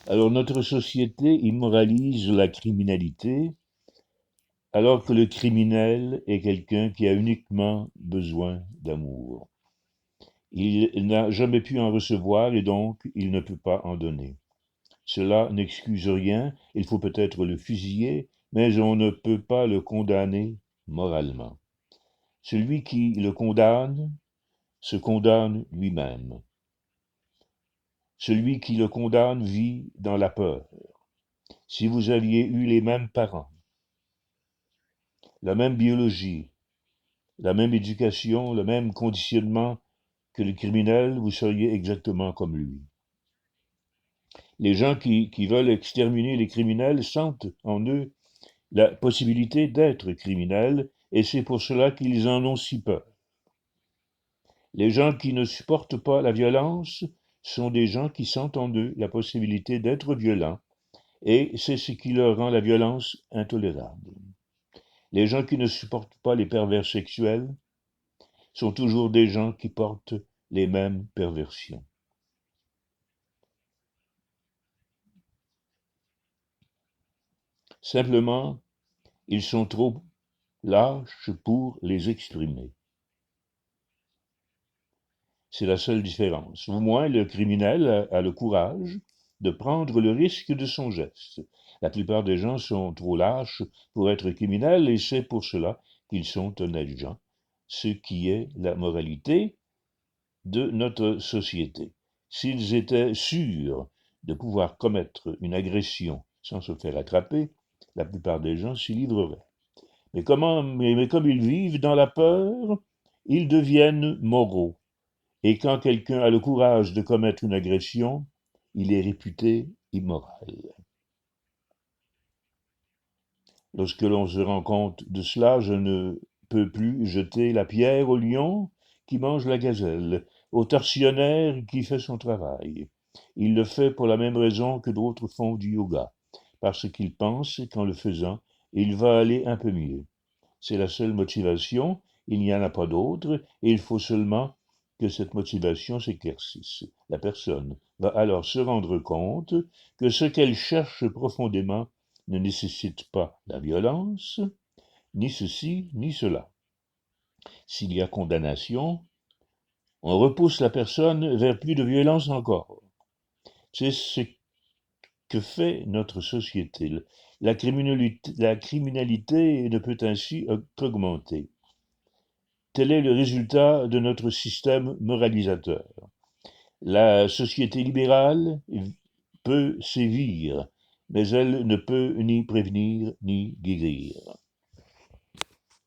Alors notre société immoralise la criminalité, alors que le criminel est quelqu'un qui a uniquement besoin d'amour. Il n'a jamais pu en recevoir et donc il ne peut pas en donner. Cela n'excuse rien, il faut peut-être le fusiller, mais on ne peut pas le condamner moralement. Celui qui le condamne se condamne lui-même. Celui qui le condamne vit dans la peur. Si vous aviez eu les mêmes parents, la même biologie, la même éducation, le même conditionnement que le criminel, vous seriez exactement comme lui. Les gens qui veulent exterminer les criminels sentent en eux la possibilité d'être criminels, et c'est pour cela qu'ils en ont si peur. Les gens qui ne supportent pas la violence sont des gens qui sentent en eux la possibilité d'être violents, et c'est ce qui leur rend la violence intolérable. Les gens qui ne supportent pas les pervers sexuels sont toujours des gens qui portent les mêmes perversions. Simplement, ils sont trop lâches pour les exprimer. C'est la seule différence. Au moins, le criminel a le courage de prendre le risque de son geste. La plupart des gens sont trop lâches pour être criminels et c'est pour cela qu'ils sont honnêtes gens, ce qui est la moralité de notre société. S'ils étaient sûrs de pouvoir commettre une agression sans se faire attraper, la plupart des gens s'y livreraient. Mais comme ils vivent dans la peur, ils deviennent moraux. Et quand quelqu'un a le courage de commettre une agression, il est réputé immoral. Lorsque l'on se rend compte de cela, je ne peux plus jeter la pierre au lion qui mange la gazelle, au tortionnaire qui fait son travail. Il le fait pour la même raison que d'autres font du yoga, parce qu'il pense qu'en le faisant, il va aller un peu mieux. C'est la seule motivation, il n'y en a pas d'autre, et il faut seulement que cette motivation s'éclaircisse. La personne va alors se rendre compte que ce qu'elle cherche profondément ne nécessite pas la violence, ni ceci, ni cela. S'il y a condamnation, on repousse la personne vers plus de violence encore. C'est ce que fait notre société. La criminalité ne peut ainsi qu'augmenter. Tel est le résultat de notre système moralisateur. La société libérale peut sévir, mais elle ne peut ni prévenir ni guérir.